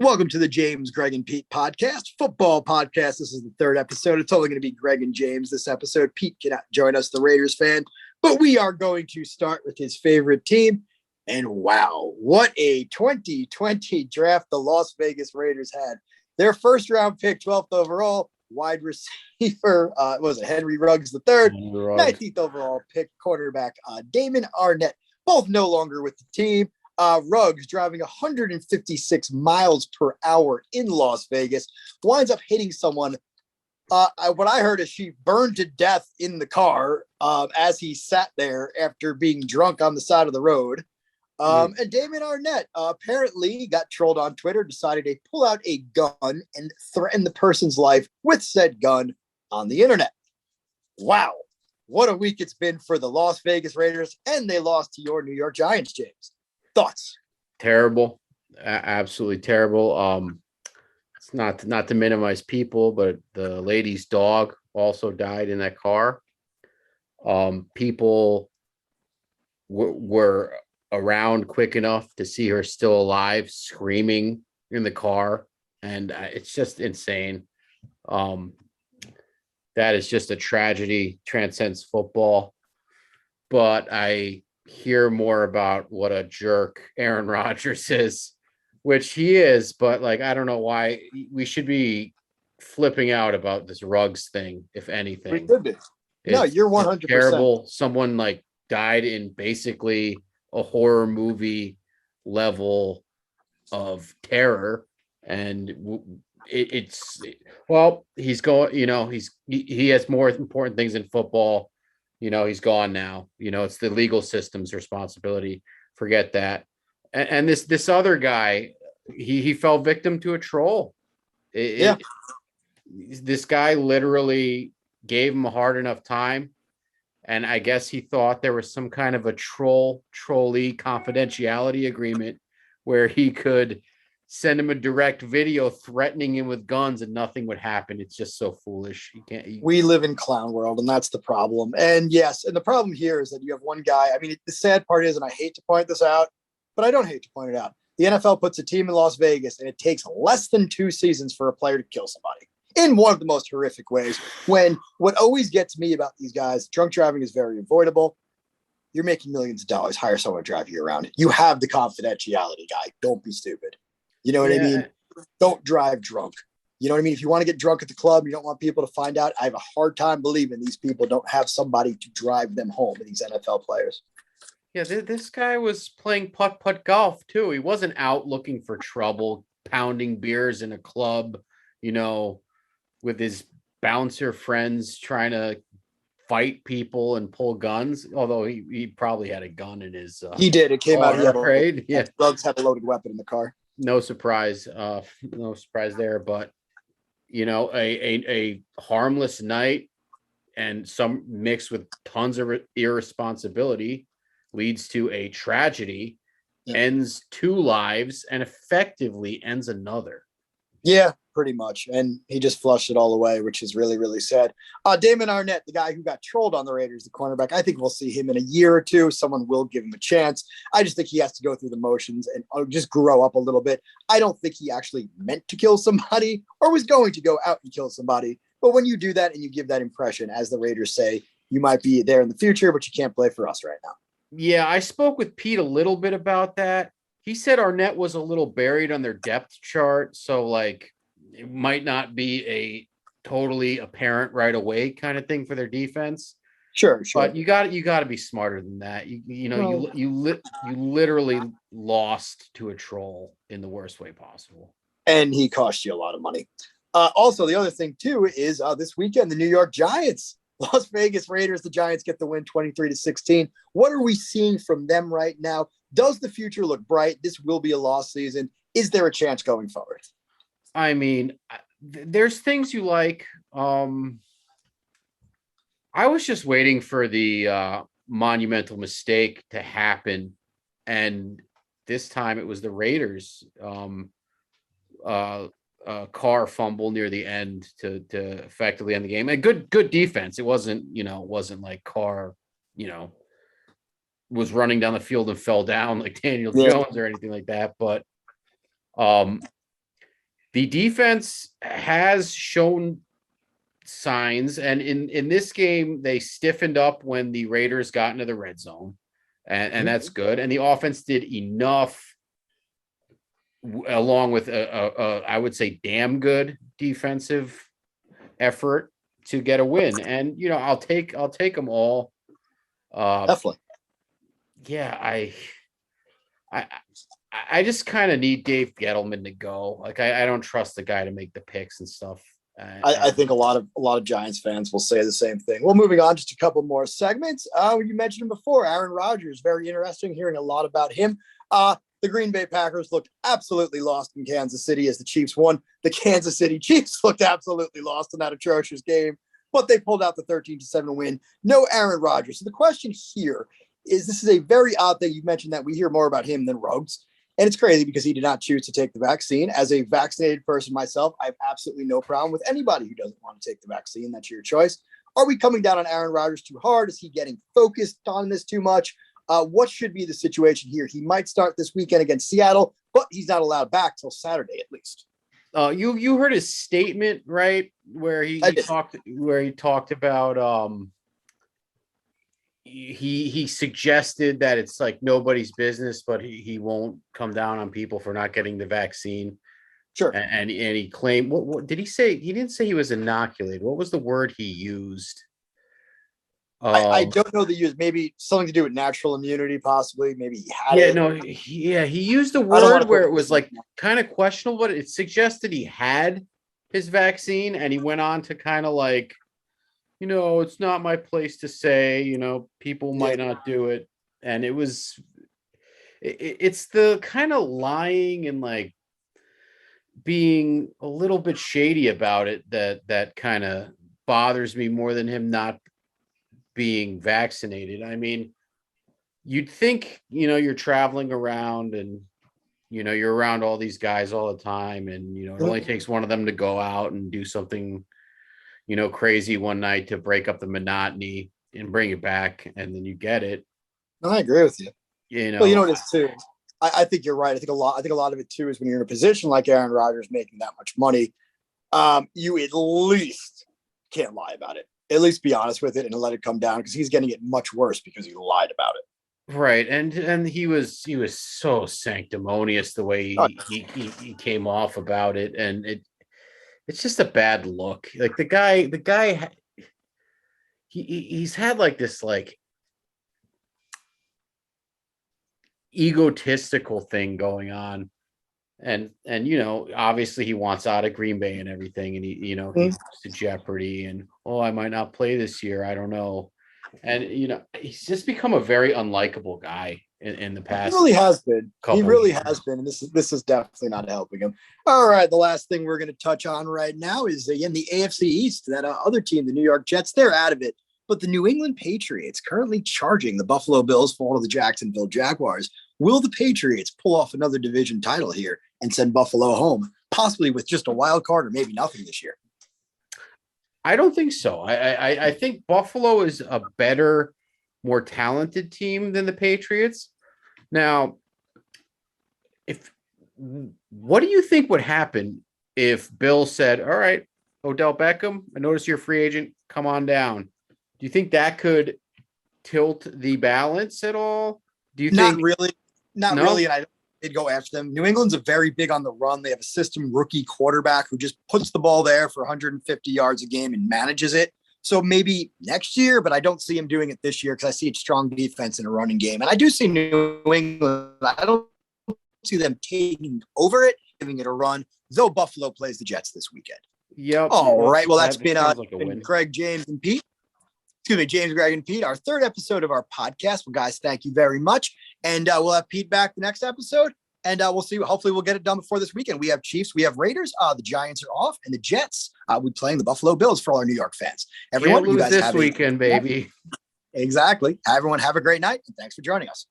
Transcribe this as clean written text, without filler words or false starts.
Welcome to the James, Greg, and Pete podcast, football podcast. This is the third episode. It's only going to be Greg and James this episode. Pete cannot join us, the Raiders fan, but we are going to start with his favorite team. And wow, what a 2020 draft the Las Vegas Raiders had. Their first round pick, 12th overall, wide receiver, Henry Ruggs III, 19th overall pick, quarterback Damon Arnett, both no longer with the team. Ruggs driving 156 miles per hour in Las Vegas, winds up hitting someone. What I heard is she burned to death in the car as he sat there after being drunk on the side of the road. And Damon Arnett apparently got trolled on Twitter, decided to pull out a gun and threaten the person's life with said gun on the internet. Wow. What a week it's been for the Las Vegas Raiders, and they lost to your New York Giants, James. Thoughts? Terrible. Absolutely terrible. It's not to minimize people, but the lady's dog also died in that car. People were around quick enough to see her still alive, screaming in the car, and it's just insane. That is just a tragedy, transcends football. But I hear more about what a jerk Aaron Rodgers is, which he is, but I don't know why we should be flipping out about this Ruggs thing, if anything. We could be. No, you're 100% terrible. Someone died in basically a horror movie level of terror, and he's going, he has more important things in football. He's gone now. It's the legal system's responsibility. Forget that. And this other guy, he fell victim to a troll. This guy literally gave him a hard enough time. And I guess he thought there was some kind of a trolley confidentiality agreement where he could send him a direct video threatening him with guns and nothing would happen. It's just so foolish. We live in clown world, and that's the problem. And yes, and the problem here is that you have one guy. I mean, the sad part is, and I hate to point this out, but I don't hate to point it out. The NFL puts a team in Las Vegas, and it takes less than 2 seasons for a player to kill somebody in one of the most horrific ways. When what always gets me about these guys, drunk driving is very avoidable. You're making millions of dollars. Hire someone to drive you around. You have the confidentiality guy. Don't be stupid. You know what I mean? Don't drive drunk. You know what I mean? If you want to get drunk at the club, you don't want people to find out. I have a hard time believing these people don't have somebody to drive them home, these NFL players. Yeah, this guy was playing putt-putt golf, too. He wasn't out looking for trouble, pounding beers in a club, with his bouncer friends trying to fight people and pull guns, although he probably had a gun in his he did. It came out. Yeah. Ruggs had a loaded weapon in the car. No surprise there, but a harmless night and some mixed with tons of irresponsibility leads to a tragedy, ends 2 lives, and effectively ends another. Yeah, pretty much. And he just flushed it all away, which is really, really sad. Damon Arnett, the guy who got trolled on the Raiders, the cornerback, I think we'll see him in a year or 2. Someone will give him a chance. I just think he has to go through the motions and just grow up a little bit. I don't think he actually meant to kill somebody or was going to go out and kill somebody. But when you do that and you give that impression, as the Raiders say, you might be there in the future, but you can't play for us right now. Yeah, I spoke with Pete a little bit about that. He said Arnett was a little buried on their depth chart, so it might not be a totally apparent right away kind of thing for their defense. Sure. But you got to be smarter than that. You literally lost to a troll in the worst way possible, and he cost you a lot of money. Also, the other thing too is this weekend the New York Giants, Las Vegas Raiders. The Giants get the win, 23-16. What are we seeing from them right now? Does the future look bright? This will be a lost season. Is there a chance going forward? I mean, there's things you like. I was just waiting for the monumental mistake to happen, and this time it was the Raiders car fumble near the end to effectively end the game. And good defense. It wasn't like Carr, was running down the field and fell down like Daniel Jones or anything like that. But The defense has shown signs, and in this game, they stiffened up when the Raiders got into the red zone, and that's good. And the offense did enough, along with I would say damn good defensive effort to get a win. And I'll take them all. Definitely. Yeah, I just kind of need Dave Gettleman to go. Like I don't trust the guy to make the picks and stuff. I think a lot of Giants fans will say the same thing. Well, moving on, just a couple more segments. You mentioned him before, Aaron Rodgers. Very interesting hearing a lot about him. The Green Bay Packers looked absolutely lost in Kansas City as the Chiefs won. The Kansas City Chiefs looked absolutely lost in that atrocious game, but they pulled out the 13-7 win. No Aaron Rodgers. So the question here is, this is a very odd thing. You mentioned that we hear more about him than Ruggs. And it's crazy because he did not choose to take the vaccine. As a vaccinated person myself, I have absolutely no problem with anybody who doesn't want to take the vaccine. That's your choice. Are we coming down on Aaron Rodgers too hard? Is he getting focused on this too much? What should be the situation here? He might start this weekend against Seattle, but he's not allowed back till Saturday at least. You heard his statement, right? Where he talked about he suggested that it's like nobody's business, but he won't come down on people for not getting the vaccine. Sure. And he claimed, what did he say? He didn't say he was inoculated. What was the word he used? I don't know the use. Maybe something to do with natural immunity, possibly. Maybe he had it. He used a word where it was like kind of questionable, but it suggested he had his vaccine, and he went on to kind of like, it's not my place to say, people might not do it. And it's the kind of lying and like being a little bit shady about it that kind of bothers me more than him not being vaccinated. I mean, you'd think, you're traveling around and, you're around all these guys all the time. And, it only takes one of them to go out and do something, crazy one night to break up the monotony and bring it back. And then you get it. No, I agree with you. Well, what it is too. I think you're right. I think a lot of it too is when you're in a position like Aaron Rodgers making that much money, you at least can't lie about it. At least be honest with it and let it come down, because he's getting it much worse because he lied about it. Right. And he was so sanctimonious the way he came off about it. And it's just a bad look. Like the guy he's had like this like egotistical thing going on. And obviously he wants out of Green Bay and everything, and he's to jeopardy, and I might not play this year, I don't know. And he's just become a very unlikable guy in the past. He really has been. And this is definitely not helping him. All right, the last thing we're going to touch on right now is again the AFC East. That other team, the New York Jets, they're out of it. But the New England Patriots currently charging the Buffalo Bills for one of the Jacksonville Jaguars. Will the Patriots pull off another division title here and send Buffalo home, possibly with just a wild card or maybe nothing this year? I don't think so. I think Buffalo is a better, more talented team than the Patriots. Now, what do you think would happen if Bill said, all right, Odell Beckham, I notice you're a free agent, come on down? Do you think that could tilt the balance at all? Do you think? Not really. And they'd go after them. New England's a very big on the run. They have a system rookie quarterback who just puts the ball there for 150 yards a game and manages it. So maybe next year, but I don't see him doing it this year because I see a strong defense in a running game. And I do see New England. I don't see them taking over it, giving it a run, though Buffalo plays the Jets this weekend. Yep. All right. Well, that's been Craig, James, and Pete. James, Greg, and Pete, our third episode of our podcast. Well, guys, thank you very much. And we'll have Pete back the next episode. And we'll see. Hopefully, we'll get it done before this weekend. We have Chiefs. We have Raiders. The Giants are off. And the Jets, we playing the Buffalo Bills for all our New York fans. Everyone, you guys this weekend, baby. Exactly. Everyone, have a great night. And thanks for joining us.